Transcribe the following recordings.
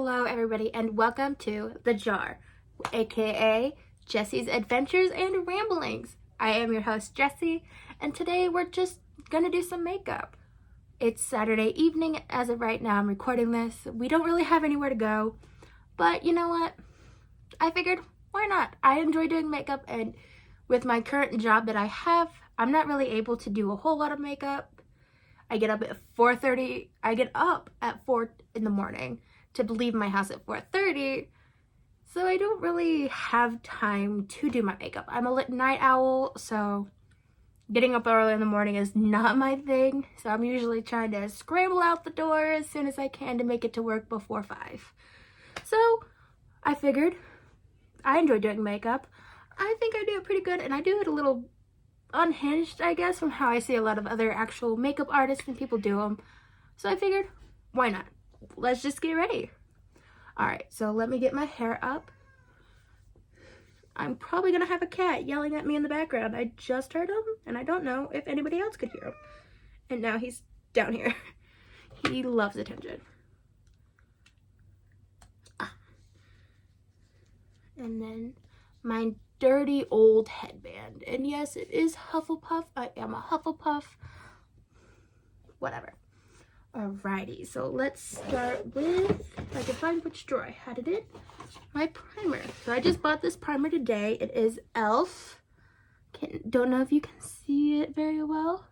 Hello everybody and welcome to The Jar, aka Jessie's Adventures and Ramblings. I am your host Jessie, and today we're just gonna do some makeup. It's Saturday evening as of right now. I'm recording this. We don't really have anywhere to go, but you know what? I figured, why not? I enjoy doing makeup, and with my current job that I have, I'm not really able to do a whole lot of makeup. I get up at 4:30. I get up at 4 in the morning to leave my house at 4:30. So I don't really have time to do my makeup. I'm a night owl, so getting up early in the morning is not my thing. So I'm usually trying to scramble out the door as soon as I can to make it to work before 5. So I figured I enjoy doing makeup. I think I do it pretty good, and I do it a little unhinged, I guess, from how I see a lot of other actual makeup artists and people do them. So I figured, why not? Let's just get ready. Alright, so let me get my hair up. I'm probably gonna have a cat yelling at me in the background. I just heard him, and I don't know if anybody else could hear him. And now he's down here. He loves attention. And then my dirty old headband. And yes, it is Hufflepuff. I am a Hufflepuff. Whatever. Alrighty, so let's start with, if I can find which drawer I had it in, my primer. So I just bought this primer today. It is e.l.f. Don't know if you can see it very well.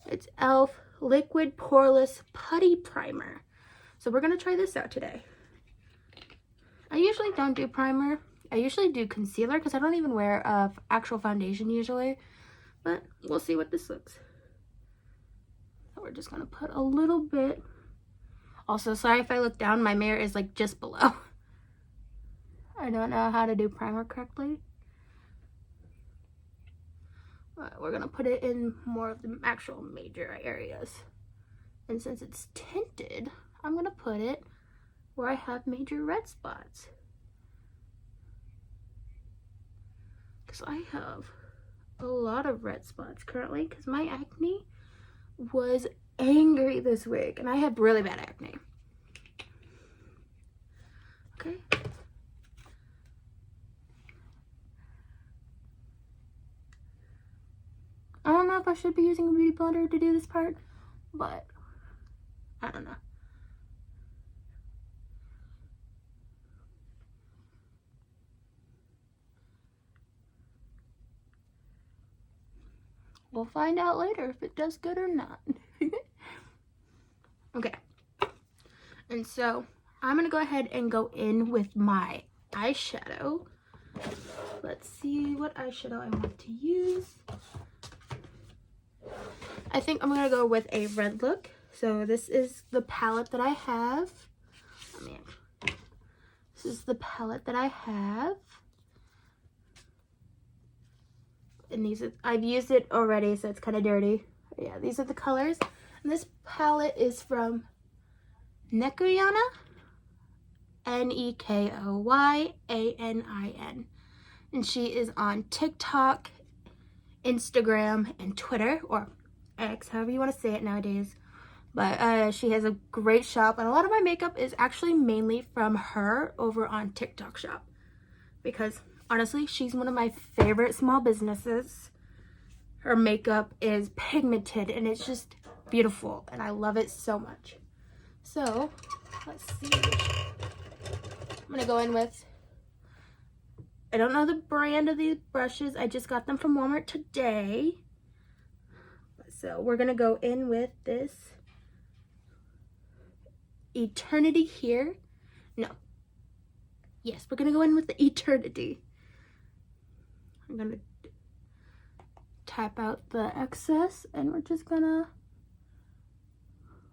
It's e.l.f. Liquid Poreless Putty Primer. So we're going to try this out today. I usually don't do primer. I usually do concealer because I don't even wear actual foundation usually. But we'll see what this looks. So we're just going to put a little bit. Also, sorry if I look down. My mirror is like just below. I don't know how to do primer correctly. But we're going to put it in more of the actual major areas. And since it's tinted, I'm going to put it where I have major red spots. Because I have a lot of red spots currently because my acne was angry this week, and I have really bad acne. Okay. I don't know if I should be using a beauty blender to do this part, but I don't know. We'll find out later if it does good or not. Okay. And so I'm going to go ahead and go in with my eyeshadow. Let's see what eyeshadow I want to use. I think I'm going to go with a red look. So this is the palette that I have. Oh man. This is the palette that I have. And these are, I've used it already, so it's kind of dirty. But yeah, these are the colors. And this palette is from Nekoyanin. Nekoyanin. And she is on TikTok, Instagram, and Twitter, or X, however you want to say it nowadays. But she has a great shop, and a lot of my makeup is actually mainly from her over on TikTok shop. Because honestly, she's one of my favorite small businesses. Her makeup is pigmented and it's just beautiful, and I love it so much. So, let's see. I'm going to go in with, I don't know the brand of these brushes. I just got them from Walmart today. So, we're going to go in with this Eternity here. No. Yes, we're going to go in with the Eternity. I'm going to tap out the excess, and we're just going to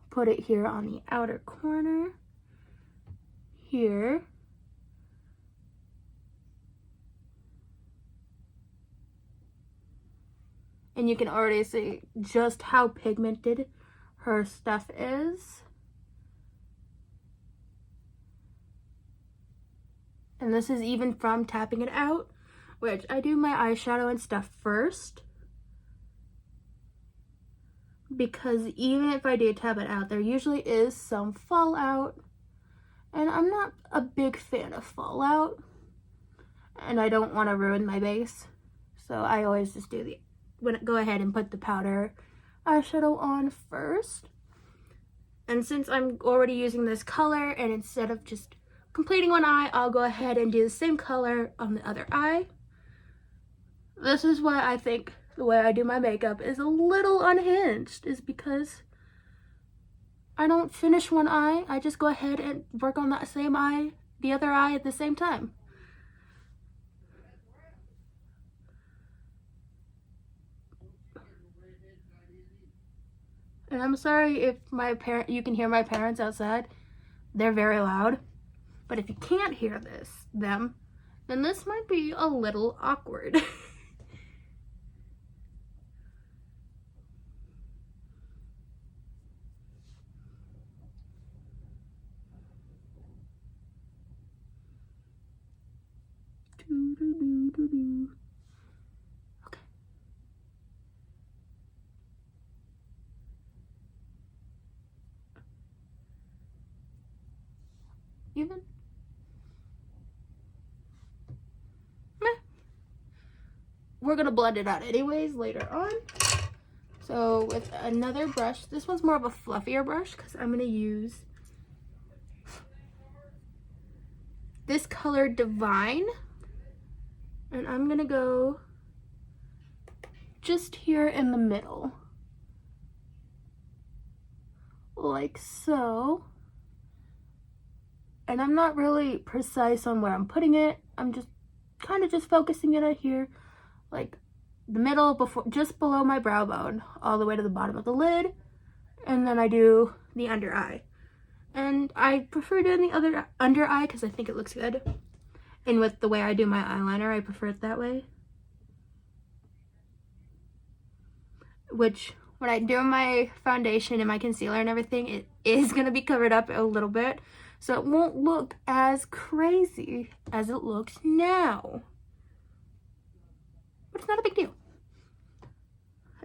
put it here on the outer corner. Here. And you can already see just how pigmented her stuff is. And this is even from tapping it out, which I do my eyeshadow and stuff first. Because even if I do tap it out, there usually is some fallout. I'm not a big fan of fallout, and I don't want to ruin my base, so I always just go ahead and put the powder eyeshadow on first. And since I'm already using this color, and instead of just completing one eye, I'll go ahead and do the same color on the other eye. This is why I think the way I do my makeup is a little unhinged, is because I don't finish one eye. I just go ahead and work on that same eye, the other eye at the same time. And I'm sorry if you can hear my parents outside. They're very loud. But if you can't hear them, then this might be a little awkward. Okay. Even? Meh. We're gonna blend it out anyways later on. So with another brush, this one's more of a fluffier brush because I'm gonna use this color Divine, and I'm gonna go just here in the middle, like so. And I'm not really precise on where I'm putting it. I'm just kind of just focusing it here, like the middle, just below my brow bone, all the way to the bottom of the lid. And then I do the under eye. And I prefer doing the other under eye because I think it looks good. And with the way I do my eyeliner, I prefer it that way. Which, when I do my foundation and my concealer and everything, it is going to be covered up a little bit. So it won't look as crazy as it looks now. But it's not a big deal.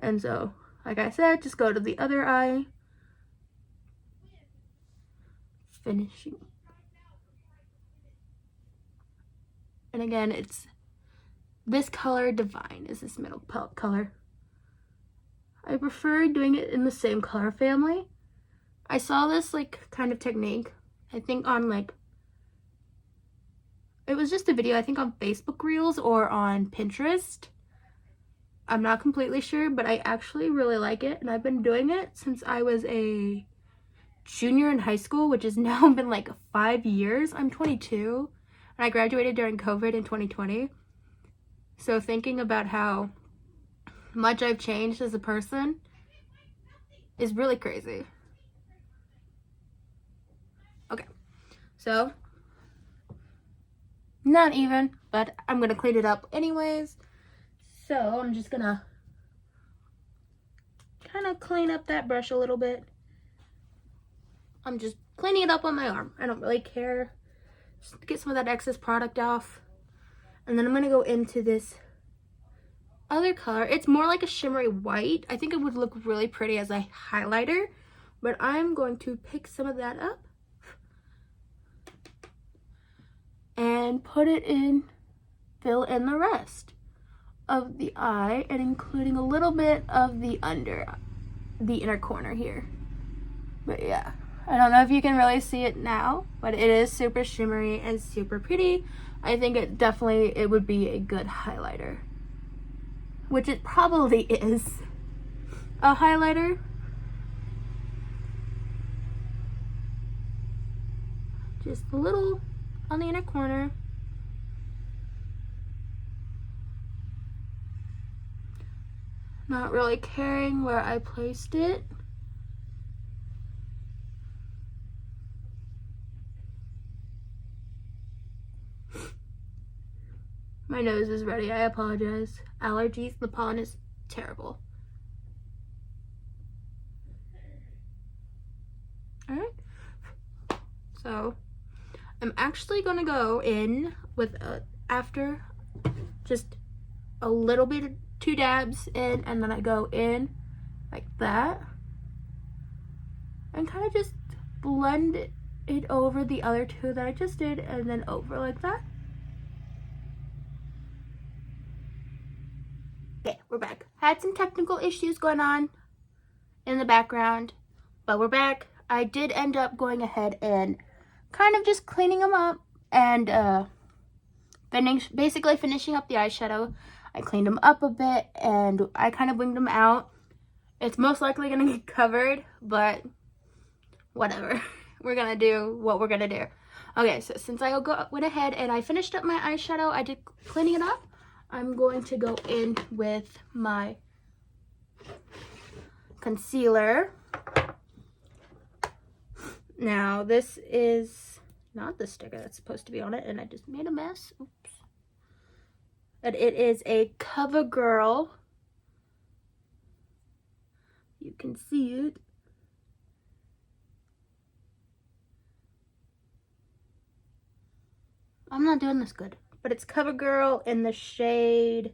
And so, like I said, just go to the other eye. Finishing. And again, it's this color Divine is this middle palette color. I prefer doing it in the same color family. I saw this kind of technique, I think on it was just a video, I think on Facebook Reels or on Pinterest. I'm not completely sure, but I actually really like it, and I've been doing it since I was a junior in high school, which has now been 5 years. I'm 22, and I graduated during COVID in 2020. So thinking about how much I've changed as a person is really crazy. Okay, so not even, but I'm gonna clean it up anyways. So I'm just gonna kind of clean up that brush a little bit. I'm just cleaning it up on my arm. I don't really care. Just get some of that excess product off. And then I'm gonna go into this other color. It's more like a shimmery white. I think it would look really pretty as a highlighter, but I'm going to pick some of that up and put it in, fill in the rest of the eye, and including a little bit of the inner corner here. But yeah, I don't know if you can really see it now, but it is super shimmery and super pretty. I think it would be a good highlighter, which it probably is a highlighter. Just a little on the inner corner. Not really caring where I placed it. My nose is ready. I apologize. Allergies. The pollen is terrible. Alright. So, I'm actually going to go in with, after just a little bit of 2 dabs in, and then I go in like that. And kind of just blend it over the other two that I just did, and then over like that. Okay, we're back. Had some technical issues going on in the background, but we're back. I did end up going ahead and kind of just cleaning them up and basically finishing up the eyeshadow. I cleaned them up a bit and I kind of winged them out. It's most likely gonna get covered, but whatever. We're gonna do what we're gonna do. Okay, so since I went ahead and I finished up my eyeshadow, I did cleaning it up. I'm going to go in with my concealer. Now, this is not the sticker that's supposed to be on it, and I just made a mess. Oops. And it is a CoverGirl. You can see it. I'm not doing this good, but it's CoverGirl in the shade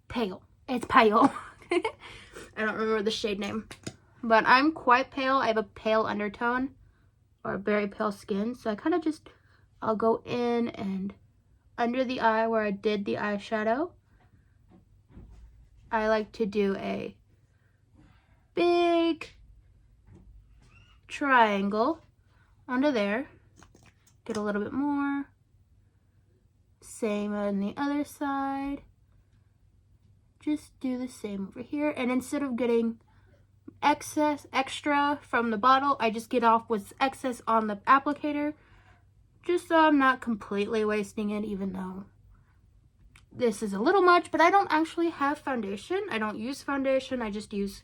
pale. It's pale. I don't remember the shade name, but I'm quite pale. I have a pale undertone or very pale skin, so I kind of just, I'll go in and under the eye where I did the eyeshadow. I like to do a big triangle under there. Get a little bit more. Same on the other side. Just do the same over here. And instead of getting extra from the bottle, I just get off what's excess on the applicator. Just so I'm not completely wasting it, even though this is a little much. But I don't actually have foundation. I don't use foundation. I just use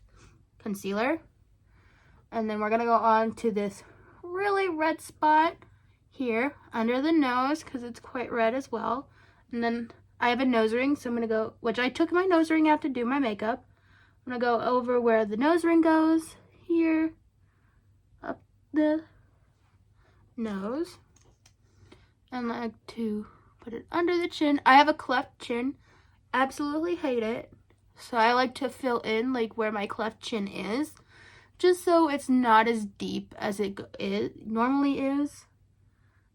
concealer. And then we're going to go on to this really red spot here under the nose because it's quite red as well. And then I have a nose ring, so I'm going to go, which I took my nose ring out to do my makeup. I'm going to go over where the nose ring goes, here, up the nose, and like to put it under the chin. I have a cleft chin, absolutely hate it, so I like to fill in like where my cleft chin is, just so it's not as deep as it normally is.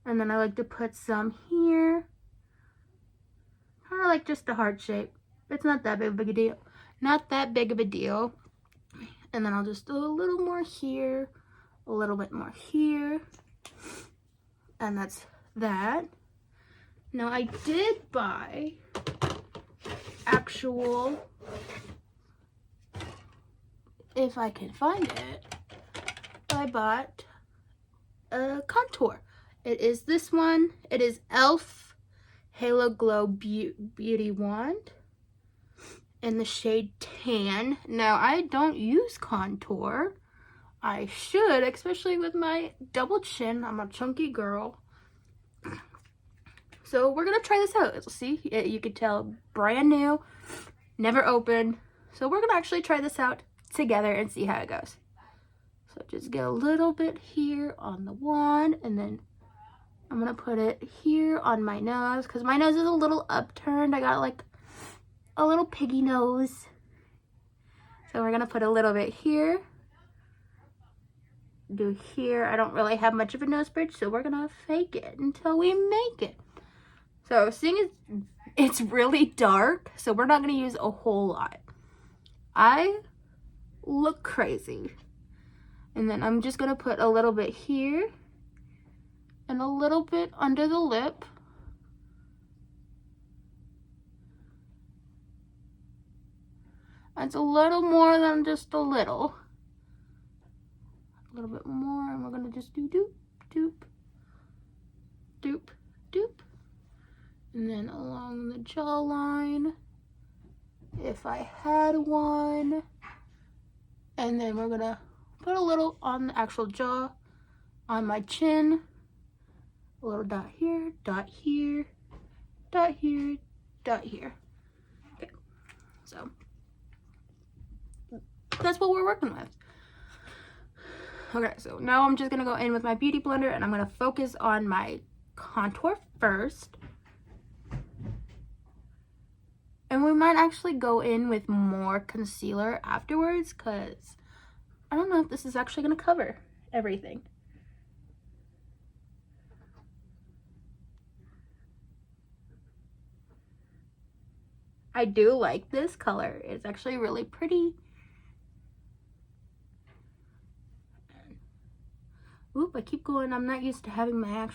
And then I like to put some here, kind of like just a heart shape. It's not that big of a deal. Not that big of a deal. And then I'll just do a little more here, a little bit more here. And that's that. Now I did buy actual, if I can find it, I bought a contour. It is this one. It is e.l.f. Halo Glow Beauty Wand in the shade Tan. Now, I don't use contour. I should, especially with my double chin. I'm a chunky girl. So we're going to try this out. See, you can tell brand new, never opened. So we're going to actually try this out together and see how it goes. So just get a little bit here on the wand, and then I'm going to put it here on my nose because my nose is a little upturned. I got like a little piggy nose. So we're going to put a little bit here. Do here. I don't really have much of a nose bridge, so we're going to fake it until we make it. So seeing as it's really dark, so we're not going to use a whole lot. I look crazy. And then I'm just going to put a little bit here and a little bit under the lip. It's a little more than just a little. A little bit more, and we're going to just do doop, doop, doop, doop. And then along the jawline, if I had one. And then we're going to put a little on the actual jaw, on my chin. A little dot here, dot here, dot here, dot here. Okay, so that's what we're working with. Okay, so now I'm just going to go in with my beauty blender and I'm going to focus on my contour first. And we might actually go in with more concealer afterwards because I don't know if this is actually going to cover everything. I do like this color. It's actually really pretty. Oop, I keep going. I'm not used to having my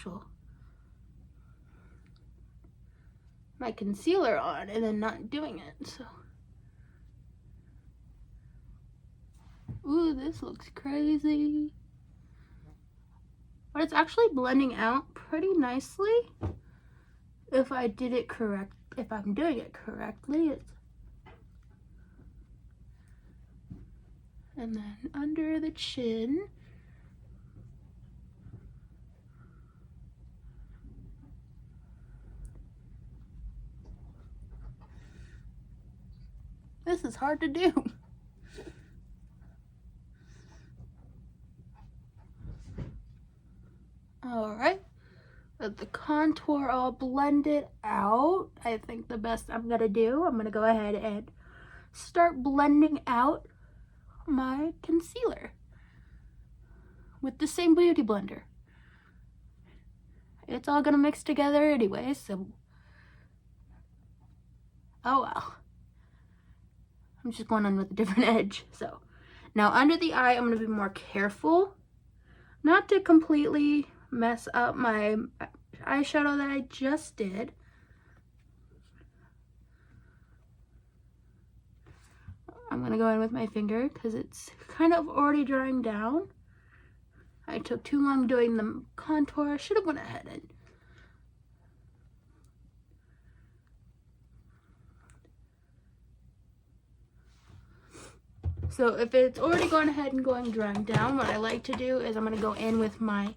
concealer on and then not doing it, so. Ooh, this looks crazy. But it's actually blending out pretty nicely if I did it correct. If I'm doing it correctly. And then under the chin. This is hard to do. Alright, with the contour all blended out, I think the best I'm going to do, I'm going to go ahead and start blending out my concealer with the same beauty blender. It's all going to mix together anyway, so oh well. I'm just going on with a different edge. So now under the eye, I'm going to be more careful not to completely mess up my eyeshadow that I just did. I'm going to go in with my finger because it's kind of already drying down. I took too long doing the contour. I should have went ahead and so if it's already going ahead and drying down, what I like to do is I'm going to go in with my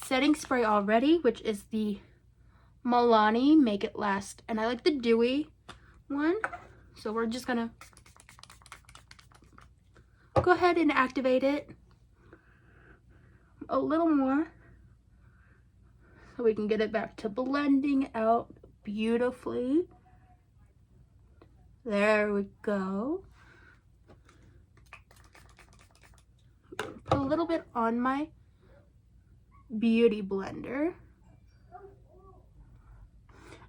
setting spray already, which is the Milani Make It Last. And I like the dewy one. So we're just going to go ahead and activate it a little more so we can get it back to blending out beautifully. There we go. Put a little bit on my beauty blender.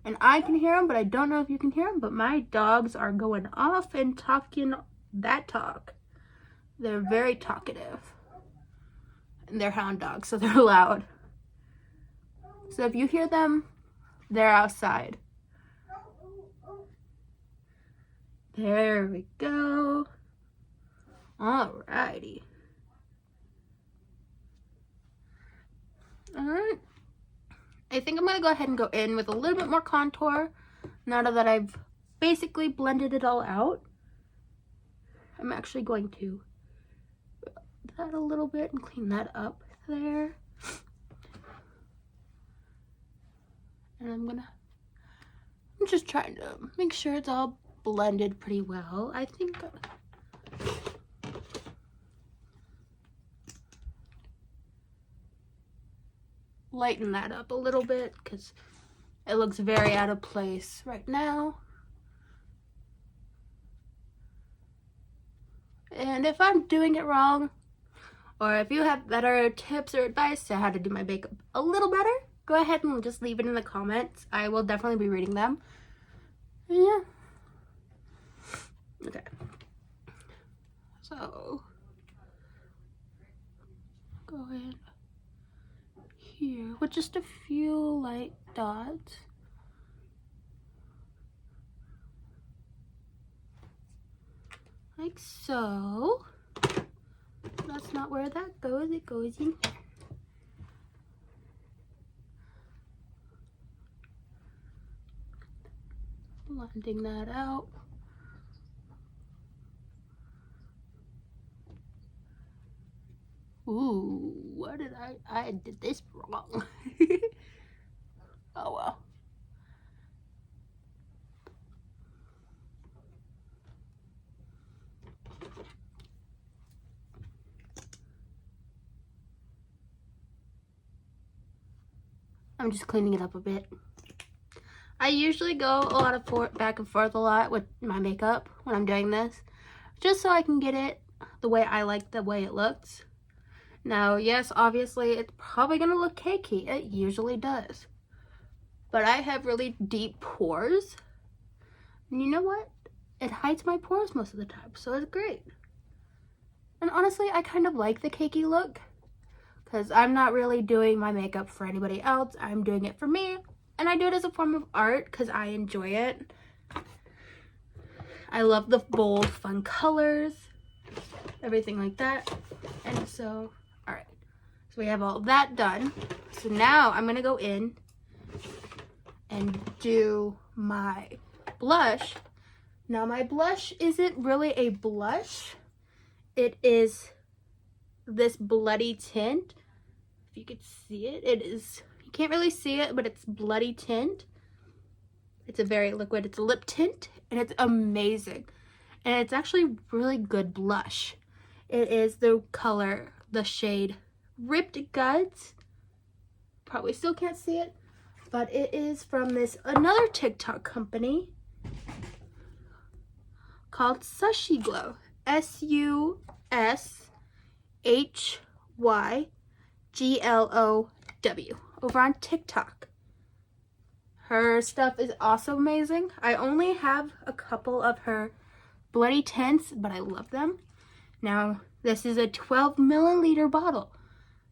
And I can hear them, but I don't know if you can hear them, but my dogs are going off and talking that talk. They're very talkative. And they're hound dogs, so they're loud. So if you hear them, they're outside. There we go. Alrighty. Alright. I think I'm going to go ahead and go in with a little bit more contour. Now that I've basically blended it all out, I'm actually going to that a little bit and clean that up there. And I'm just trying to make sure it's all blended pretty well. I think lighten that up a little bit because it looks very out of place right now. And if I'm doing it wrong, or if you have better tips or advice to how to do my makeup a little better, go ahead and just leave it in the comments. I will definitely be reading them. Yeah. Okay. So, go ahead here with just a few light dots. Like so. That's not where that goes. It goes in here. Blending that out. Ooh, what did I did this wrong. Oh well. I'm just cleaning it up a bit. I usually go a lot of back and forth a lot with my makeup when I'm doing this, just so I can get it the way I like the way it looks. Now, yes, obviously it's probably gonna look cakey. It usually does. But I have really deep pores. And you know what? It hides my pores most of the time, so it's great. And honestly, I kind of like the cakey look because I'm not really doing my makeup for anybody else. I'm doing it for me, and I do it as a form of art because I enjoy it. I love the bold, fun colors, everything like that. And so, all right. So we have all that done. So now I'm gonna go in and do my blush. Now my blush isn't really a blush. It is this bloody tint. If you could see it, it is, you can't really see it, but it's bloody tint. It's a very liquid, it's a lip tint, and it's amazing. And it's actually really good blush. It is the color, the shade Ripped Guts. Probably still can't see it, but it is from this another TikTok company called Sushi Glow. SUSHYGLOW over on TikTok. Her stuff is also amazing. I only have a couple of her bloody tints, but I love them. Now, this is a 12 milliliter bottle.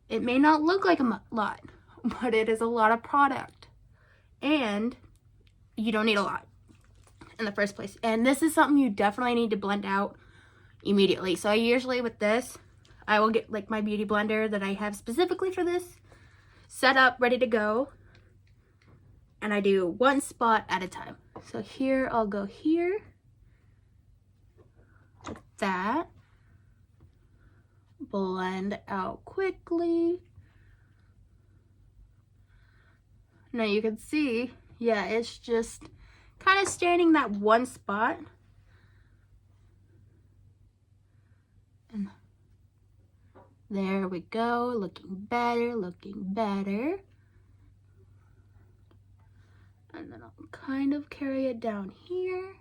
It may not look like a lot, but it is a lot of product. And you don't need a lot in the first place. And this is something you definitely need to blend out immediately. So I usually with this, I will get like my beauty blender that I have specifically for this set up, ready to go. And I do one spot at a time. So here, I'll go here, like that. Blend out quickly. Now you can see, yeah, it's just kind of staining that one spot. And there we go, looking better, looking better. And then I'll kind of carry it down here.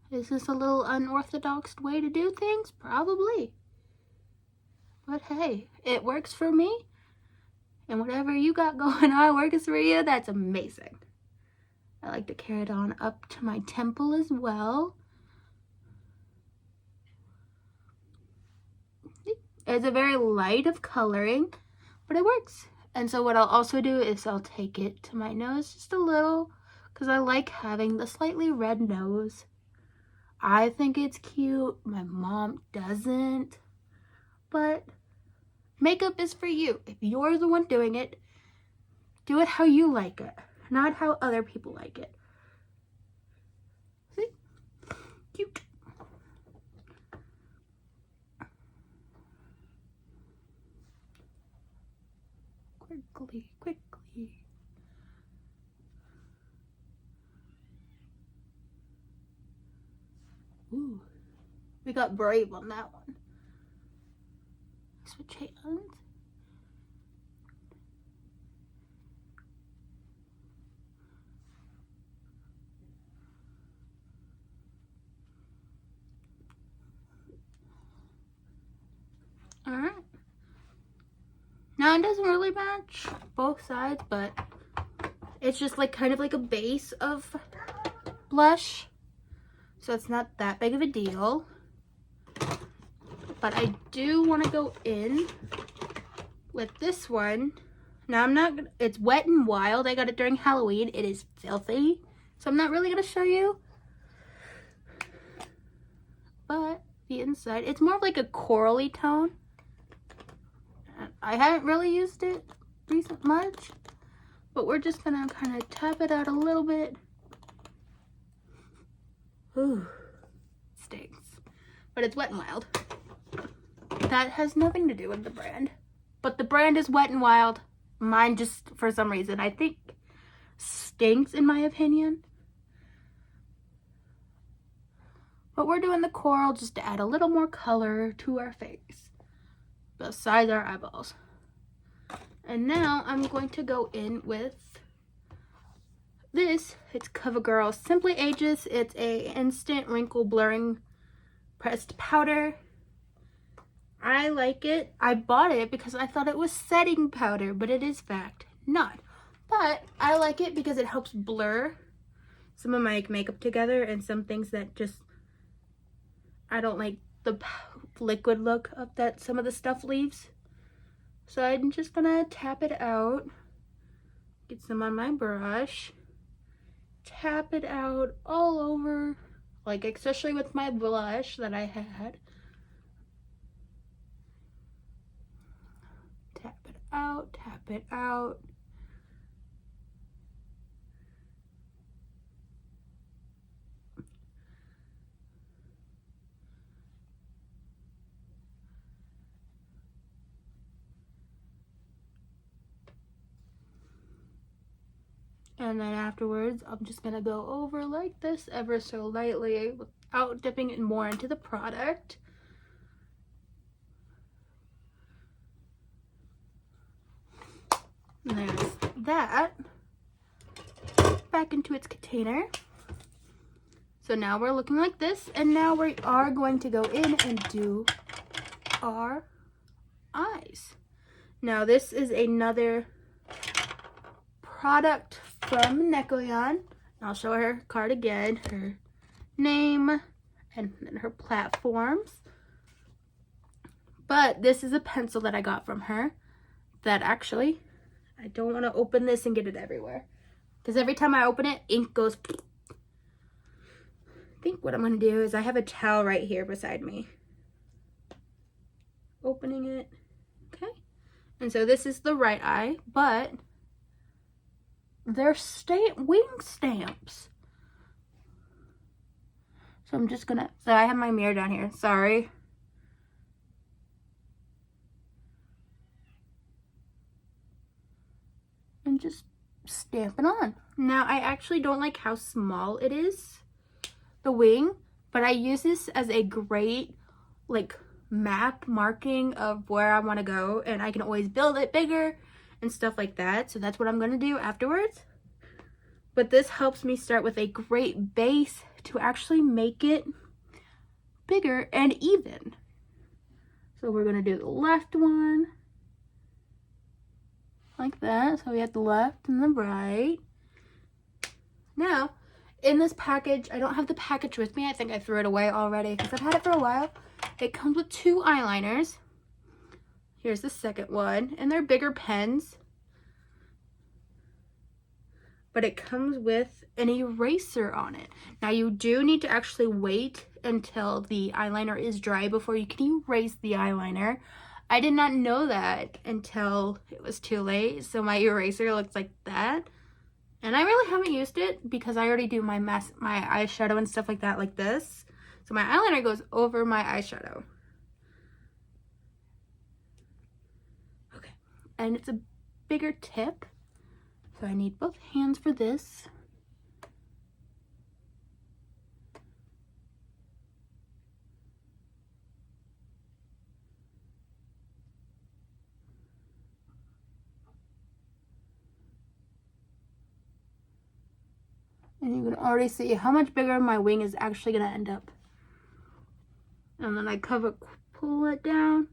Is this a little unorthodox way to do things? Probably. But hey, it works for me. And whatever you got going on works for you, that's amazing. I like to carry it on up to my temple as well. It's a very light of coloring, but it works. And so what I'll also do is I'll take it to my nose just a little, because I like having the slightly red nose. I think it's cute. My mom doesn't. But makeup is for you. If you're the one doing it, do it how you like it, not how other people like it. See? Cute. Quickly, quickly. Ooh, we got brave on that one. Switch hands. Alright. Now it doesn't really match both sides, but it's just like kind of like a base of blush. So it's not that big of a deal. But I do want to go in with this one. Now I'm not gonna, it's Wet n Wild. I got it during Halloween. It is filthy. So I'm not really going to show you. But the inside, it's more of like a corally tone. I haven't really used it much. But we're just going to kind of tap it out a little bit. Ooh, stinks. But it's Wet n Wild. That has nothing to do with the brand. But the brand is Wet n Wild. Mine just, for some reason, I think stinks in my opinion. But we're doing the coral just to add a little more color to our face. Besides our eyeballs. And now I'm going to go in with this, it's CoverGirl Simply Ageless. It's a instant wrinkle blurring pressed powder. I like it. I bought it because I thought it was setting powder, but it is fact not. But I like it because it helps blur some of my makeup together and some things that just, I don't like the liquid look of that some of the stuff leaves. So I'm just gonna tap it out, get some on my brush, tap it out all over, like especially with my blush that I had. Tap it out, tap it out. And then afterwards, I'm just gonna go over like this ever so lightly without dipping it more into the product. And there's that. Back into its container. So now we're looking like this, and now we are going to go in and do our eyes. Now this is another product from Nekoyan. I'll show her card again, her name, and then her platforms. But this is a pencil that I got from her that actually, I don't want to open this and get it everywhere, because every time I open it, ink goes. I think what I'm going to do is I have a towel right here beside me. Opening it. Okay. And so this is the right eye, but they're wing stamps. So I'm just gonna, so I have my mirror down here, sorry. And just stamp it on. Now I actually don't like how small it is, the wing, but I use this as a great like map marking of where I want to go, and I can always build it bigger and stuff like that. So that's what I'm going to do afterwards. But this helps me start with a great base to actually make it bigger and even. So we're going to do the left one like that. So we have the left and the right. Now, in this package, I don't have the package with me. I think I threw it away already because I've had it for a while. It comes with 2 eyeliners. Here's the second one, and they're bigger pens. But it comes with an eraser on it. Now you do need to actually wait until the eyeliner is dry before you can erase the eyeliner. I did not know that until it was too late, so my eraser looks like that. And I really haven't used it because I already do my eyeshadow and stuff like that like this. So my eyeliner goes over my eyeshadow. Okay, and it's a bigger tip. So I need both hands for this. And you can already see how much bigger my wing is actually going to end up. And then I pull it down.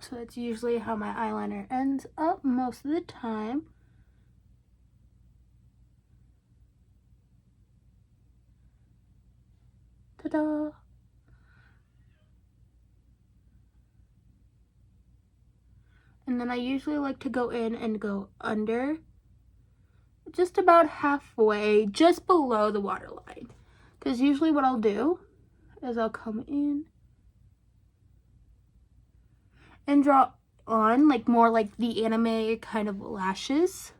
So that's usually how my eyeliner ends up most of the time. Ta-da! And then I usually like to go in and go under, just about halfway, just below the waterline. Because usually what I'll do is I'll come in and draw on like more like the anime kind of lashes.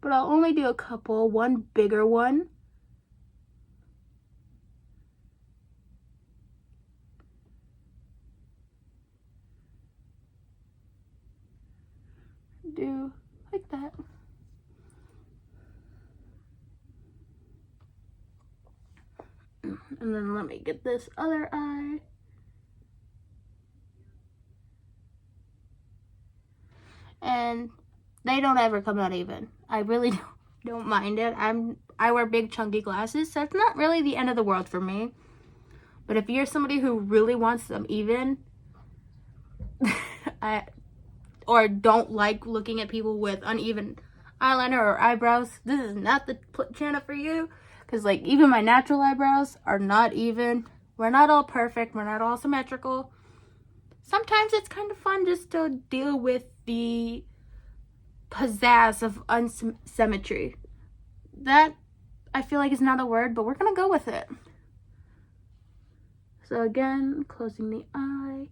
But I'll only do a couple, one bigger one do like that. And then let me get this other eye. And they don't ever come out even. I really don't mind it. I wear big chunky glasses, so it's not really the end of the world for me. But if you're somebody who really wants them even, or don't like looking at people with uneven eyeliner or eyebrows, this is not the channel for you. Because like even my natural eyebrows are not even. We're not all perfect. We're not all symmetrical. Sometimes it's kind of fun just to deal with the pizzazz of unsymmetry. That I feel like is not a word, but we're gonna go with it. So again, closing the eye.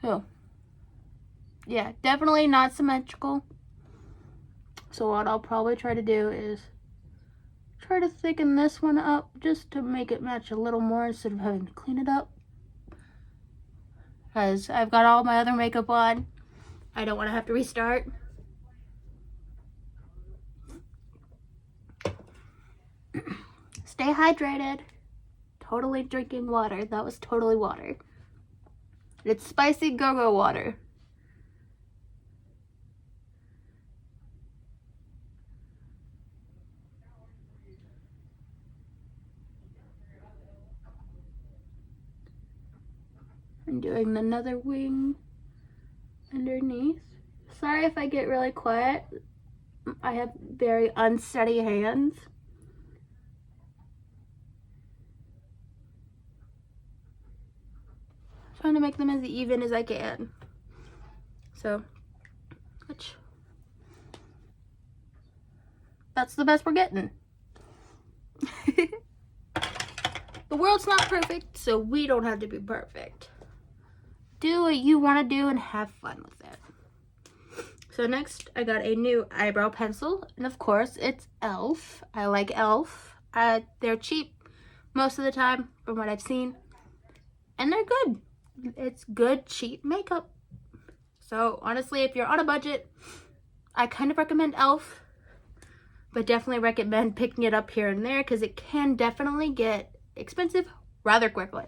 So, yeah, definitely not symmetrical. So what I'll probably try to do is try to thicken this one up just to make it match a little more instead of having to clean it up. Because I've got all my other makeup on. I don't want to have to restart. Stay hydrated. Totally drinking water. That was totally water. It's spicy go-go water. I'm doing another wing underneath. Sorry if I get really quiet. I have very unsteady hands. Trying to make them as even as I can. So, that's the best we're getting. The world's not perfect, so we don't have to be perfect. Do what you want to do and have fun with it. So next, I got a new eyebrow pencil, and of course, it's e.l.f. I like e.l.f. They're cheap most of the time, from what I've seen, and they're good. It's good, cheap makeup. So honestly, if you're on a budget, I kind of recommend e.l.f., but definitely recommend picking it up here and there because it can definitely get expensive rather quickly.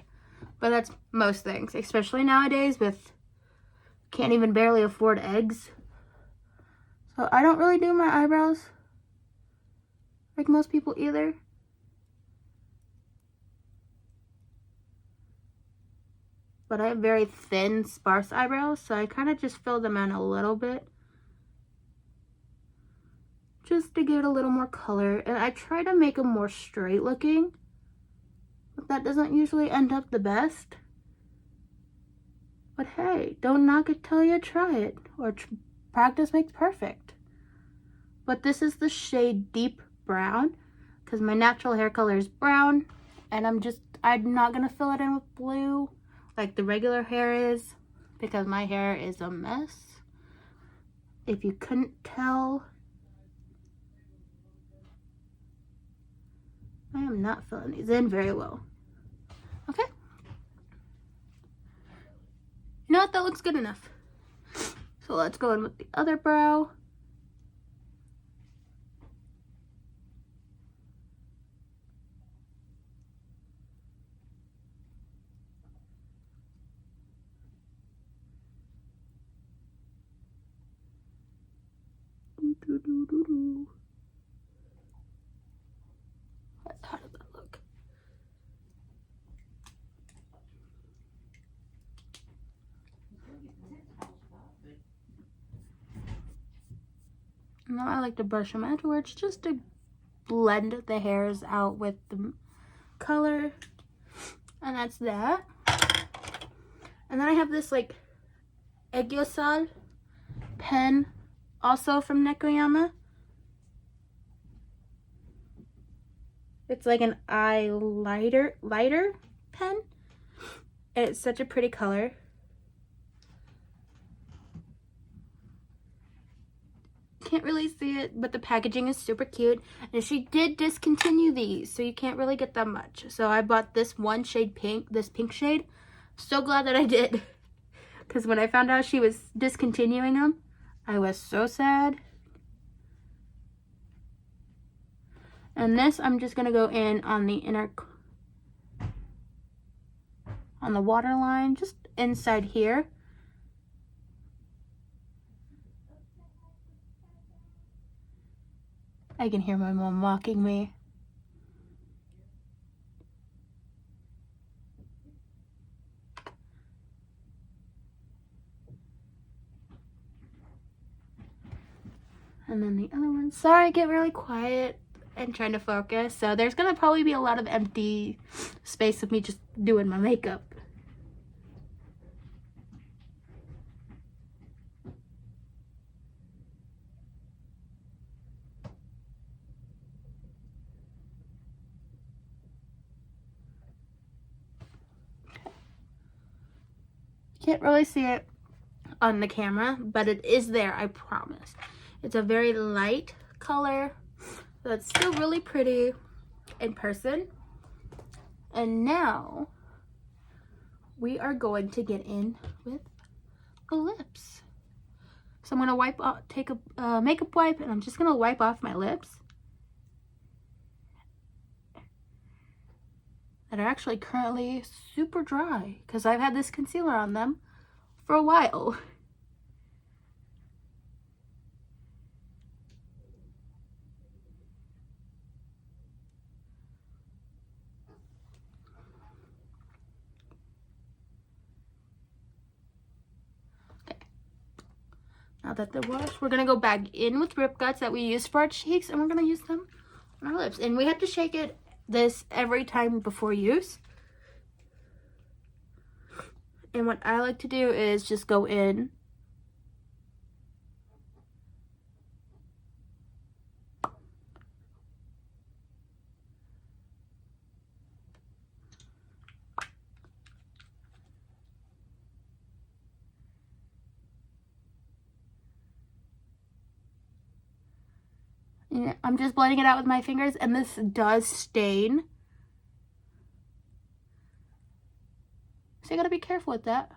But that's most things, especially nowadays with can't even barely afford eggs. So I don't really do my eyebrows like most people either. But I have very thin, sparse eyebrows, so I kind of just fill them in a little bit. Just to give it a little more color. And I try to make them more straight looking. But that doesn't usually end up the best. But hey, don't knock it till you try it. Or practice makes perfect. But this is the shade Deep Brown. Because my natural hair color is brown. And I'm not going to fill it in with blue like the regular hair is. Because my hair is a mess. If you couldn't tell, I am not filling these in very well. Okay. You know what? That looks good enough. So let's go in with the other brow. How does that look? Now I like to brush them afterwards just to blend the hairs out with the color. And that's that. And then I have this like Egyosal pen, also from Nekoyama. It's like an lighter pen. And it's such a pretty color. Can't really see it, but the packaging is super cute. And she did discontinue these, so you can't really get that much. So I bought this one shade pink, this pink shade. So glad that I did. Because when I found out she was discontinuing them, I was so sad. And this, I'm just going to go in on the on the waterline, just inside here. I can hear my mom mocking me. And then the other one. Sorry, I get really quiet and trying to focus. So there's gonna probably be a lot of empty space of me just doing my makeup. Can't really see it on the camera, but it is there, I promise. It's a very light color, so it's still really pretty in person. And now we are going to get in with the lips. So I'm gonna take a makeup wipe, and I'm just gonna wipe off my lips that are actually currently super dry because I've had this concealer on them for a while. Now that they're washed, we're gonna go back in with Rip Guts that we used for our cheeks, and we're gonna use them on our lips. And we have to shake this every time before use. And what I like to do is just go in and I'm just blending it out with my fingers, and this does stain. So you gotta be careful with that.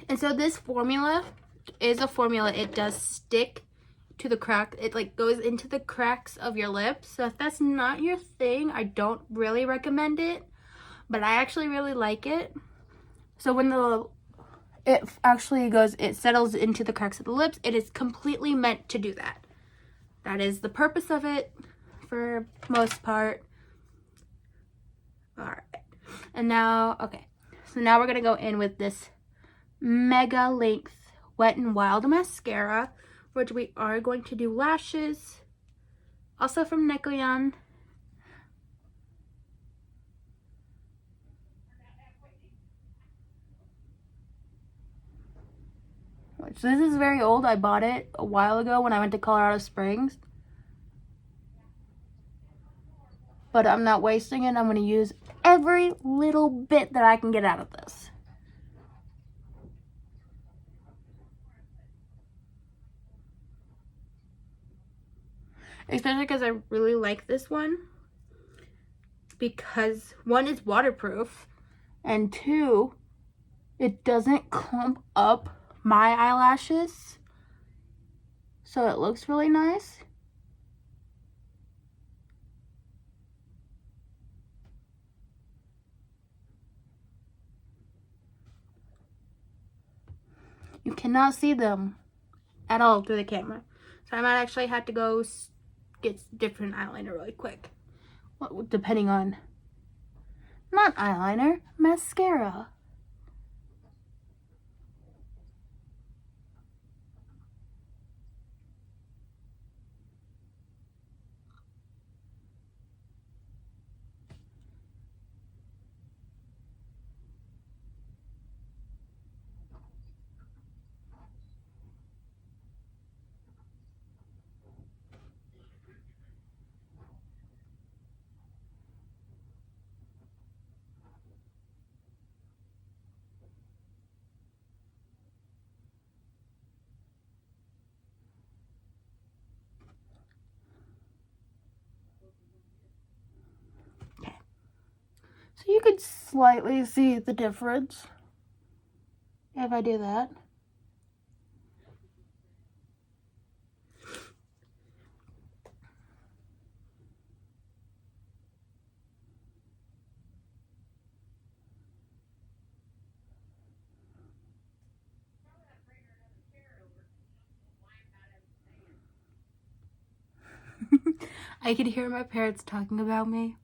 And so this formula is a formula. It does stick to the crack. It like goes into the cracks of your lips. So if that's not your thing, I don't really recommend it. But I actually really like it. So when it settles into the cracks of the lips, it is completely meant to do that. That is the purpose of it for most part. All right. And now, okay. So now we're going to go in with this Mega Length Wet n Wild mascara, which we are going to do lashes. Also from Nekoyan. Which this is very old. I bought it a while ago when I went to Colorado Springs. But I'm not wasting it. I'm going to use every little bit that I can get out of this. Especially because I really like this one. Because one, is waterproof. And two, it doesn't clump up my eyelashes. So it looks really nice. You cannot see them at all through the camera. So I might actually have to go get different eyeliner really quick. Well, depending on, not eyeliner, mascara. So you could slightly see the difference if I do that. I could hear my parents talking about me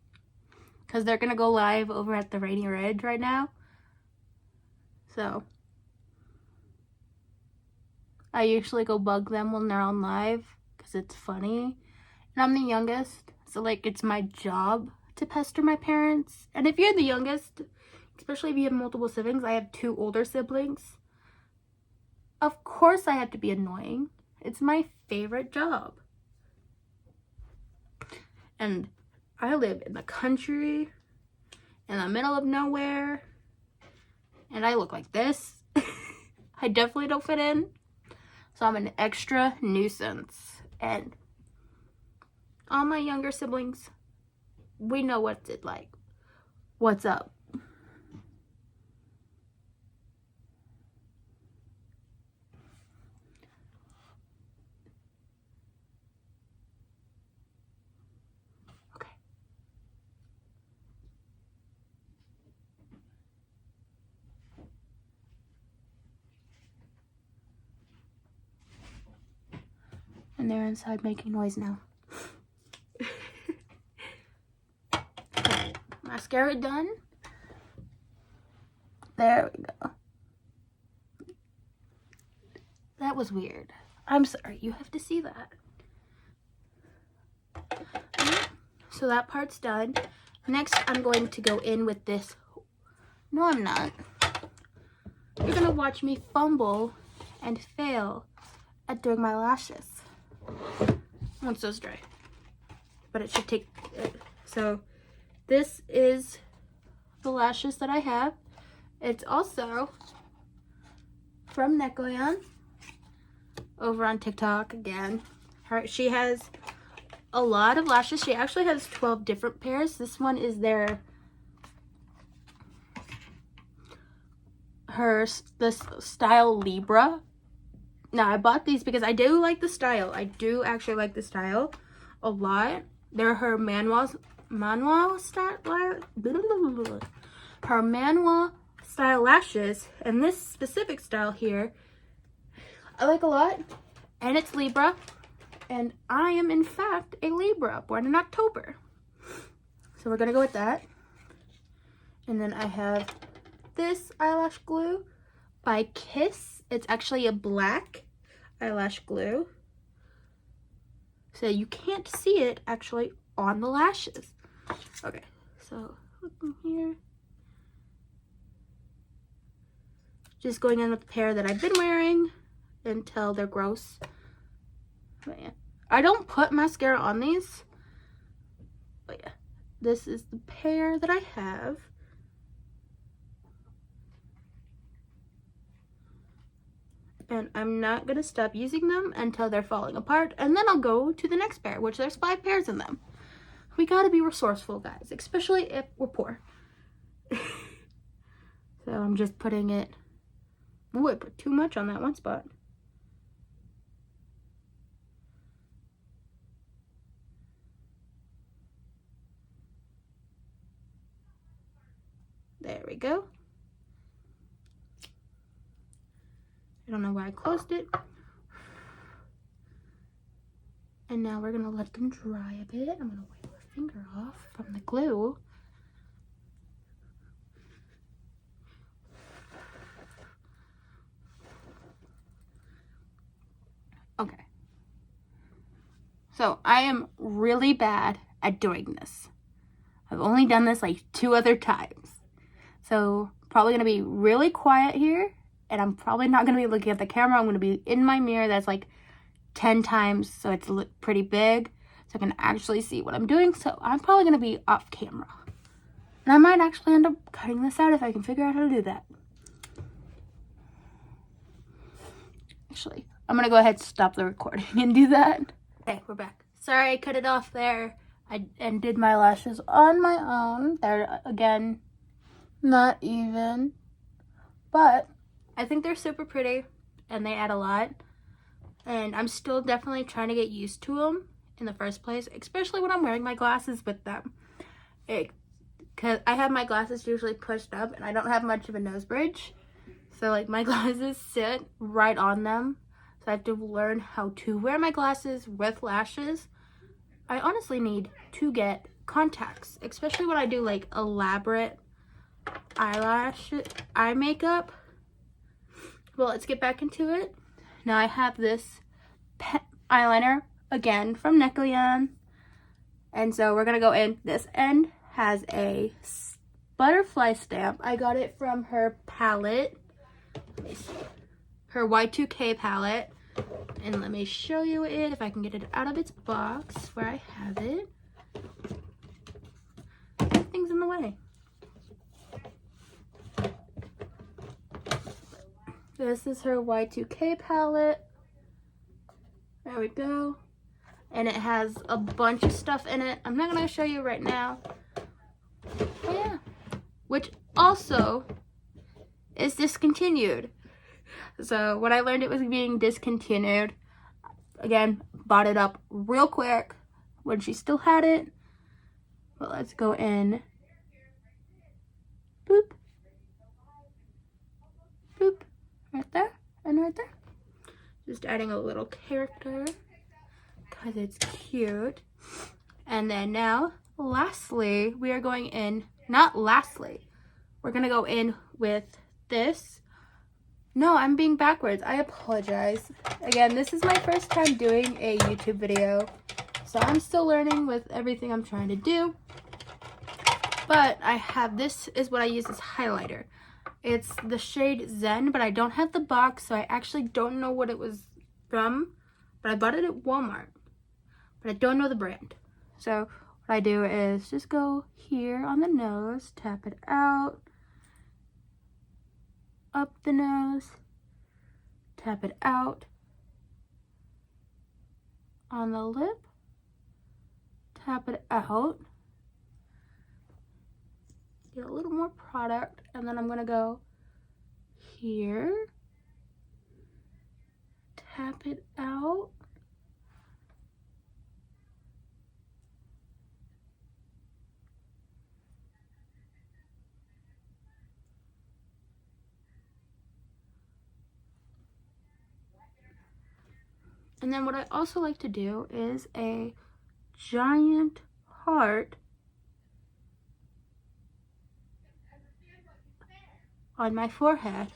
because they're gonna go live over at the Rainy Ridge right now. So I usually go bug them when they're on live because it's funny. And I'm the youngest, so like it's my job to pester my parents. And if you're the youngest, especially if you have multiple siblings, I have 2 older siblings. Of course I have to be annoying. It's my favorite job. And I live in the country, in the middle of nowhere, and I look like this. I definitely don't fit in, so I'm an extra nuisance. And all my younger siblings, we know what's it like. What's up? Okay. And they're inside making noise now. Okay, mascara done. There we go. That was weird. I'm sorry, you have to see that. So that part's done. Next, I'm going to go in with this. No, I'm not. You're gonna watch me fumble and fail at doing my lashes once those dry. But it should take it. So this is the lashes that I have. It's also from Nekoyan over on TikTok again. She has a lot of lashes. She actually has 12 different pairs. This one is this style Libra. Now I bought these because I do like the style. I do actually like the style a lot. They're her manual style lashes, and this specific style here I like a lot, and it's Libra, and I am in fact a Libra, born in October, so we're gonna go with that. And then I have this eyelash glue by Kiss. It's actually a black eyelash glue, so you can't see it actually on the lashes. Okay, so looking here, just going in with the pair that I've been wearing until they're gross. But yeah, I don't put mascara on these, but yeah, this is the pair that I have. And I'm not gonna stop using them until they're falling apart, and then I'll go to the next pair, which there's 5 pairs in them. We gotta be resourceful, guys, especially if we're poor. So I'm just putting it. Ooh, I put too much on that one spot. There we go. I don't know why I closed it. And now we're gonna let them dry a bit. I'm gonna wipe my finger off from the glue. Okay. So I am really bad at doing this. I've only done this like 2 other times. So probably gonna be really quiet here, and I'm probably not gonna be looking at the camera. I'm gonna be in my mirror that's like 10 times, so it's pretty big, so I can actually see what I'm doing. So I'm probably gonna be off camera, and I might actually end up cutting this out if I can figure out how to do that. Actually, I'm gonna go ahead and stop the recording and do that. Okay, we're back. Sorry I cut it off there. I did my lashes on my own. They're, again, Not even. But I think they're super pretty and they add a lot. And I'm still definitely trying to get used to them in the first place, especially when I'm wearing my glasses with them. Because I have my glasses usually pushed up and I don't have much of a nose bridge. So like my glasses sit right on them. So I have to learn how to wear my glasses with lashes. I honestly need to get contacts, especially when I do like elaborate eye makeup. Well, let's get back into it. Now I have this eyeliner again from Necolion. And so we're gonna go in. This end has a butterfly stamp. I got it from her palette, her Y2K palette. And let me show you it if I can get it out of its box where I have it. Everything's in the way. This is her Y2K palette. There we go. And it has a bunch of stuff in it. I'm not going to show you right now. But yeah. Which also is discontinued. So when I learned it was being discontinued, again, bought it up real quick when she still had it. But let's go in. Boop. Boop. Right there and right there. Just adding a little character because it's cute. And then now, lastly, we are going in, not lastly, we're going to go in with this. No, I'm being backwards. I apologize. Again, this is my first time doing a YouTube video, so I'm still learning with everything I'm trying to do. But I have, this is what I use as highlighter. It's the shade Zen, but I don't have the box, so I actually don't know what it was from. But I bought it at Walmart, but I don't know the brand. So what I do is just go here on the nose, tap it out, up the nose, tap it out, on the lip, tap it out, get a little more product, and then I'm going to go here, tap it out, and then what I also like to do is a giant heart on my forehead.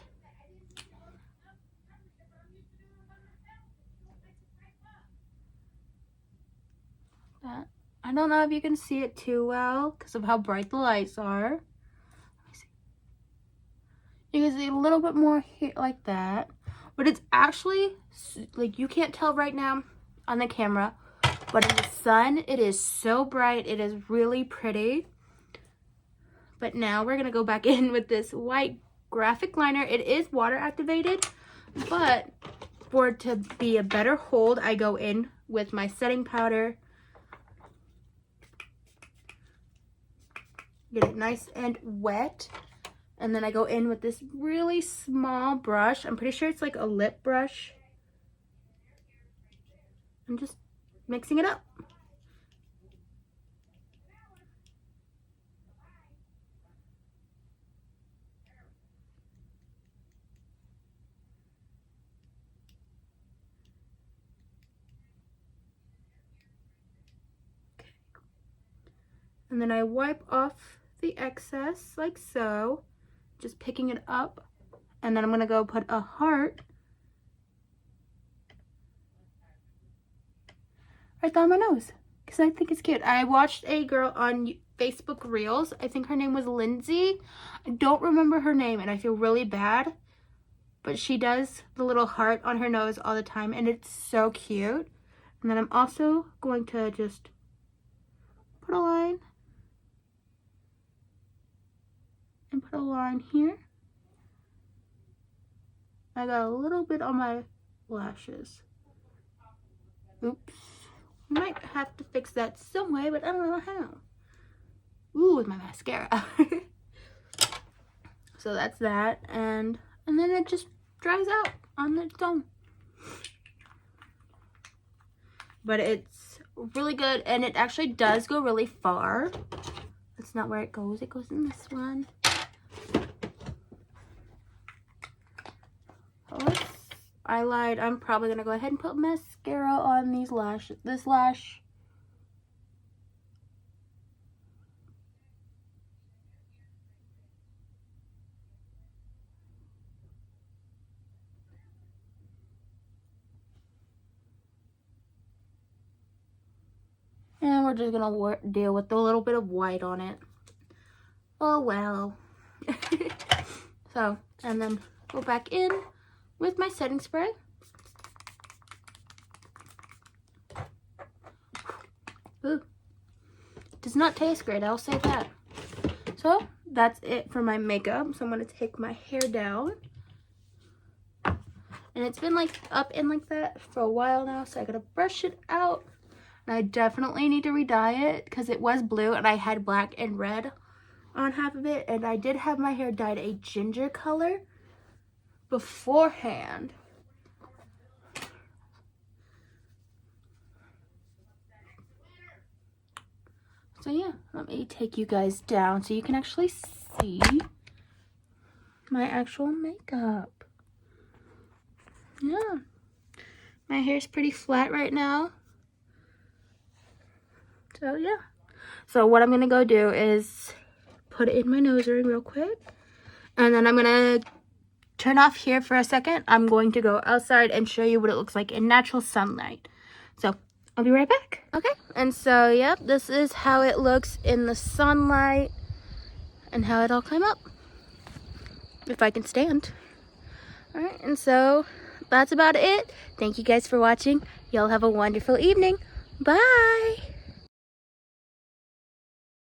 That, I don't know if you can see it too well because of how bright the lights are. Let me see. You can see a little bit more here like that, but it's actually like, you can't tell right now on the camera, but in the sun it is so bright. It is really pretty. But now we're gonna go back in with this white graphic liner. It is water activated, but for it to be a better hold, I go in with my setting powder. Get it nice and wet. And then I go in with this really small brush. I'm pretty sure it's like a lip brush. I'm just mixing it up. Okay. And then I wipe off the excess like so, just picking it up. And then I'm gonna go put a heart right down my nose because I think it's cute. I watched a girl on Facebook Reels. I think her name was Lindsay. I don't remember her name and I feel really bad, but she does the little heart on her nose all the time and it's so cute. And then I'm also going to just put a line and put a line here. I got a little bit on my lashes. Oops. Might have to fix that some way, but I don't know how. Ooh, with my mascara. So that's that, and then it just dries out on its own. But it's really good, and it actually does go really far. That's not where it goes. It goes in this one. I lied. I'm probably gonna go ahead and put mascara on these lashes. This lash. And we're just gonna deal with a little bit of white on it. Oh well. So, and then go back in with my setting spray. Ooh. Does not taste great, I'll say that. So, that's it for my makeup. So I'm gonna take my hair down. And it's been like up and like that for a while now, so I gotta brush it out. And I definitely need to re-dye it because it was blue and I had black and red on half of it. And I did have my hair dyed a ginger color beforehand. So yeah, let me take you guys down so you can actually see my actual makeup. Yeah, my hair's pretty flat right now. So yeah, so what I'm gonna go do is put it in my nose ring real quick, and then I'm gonna turn off here for a second. I'm going to go outside and show you what it looks like in natural sunlight. So I'll be right back. Okay, and so yep, this is how it looks in the sunlight and how it all came up, if I can stand. All right, and so that's about it. Thank you guys for watching. Y'all have a wonderful evening. Bye.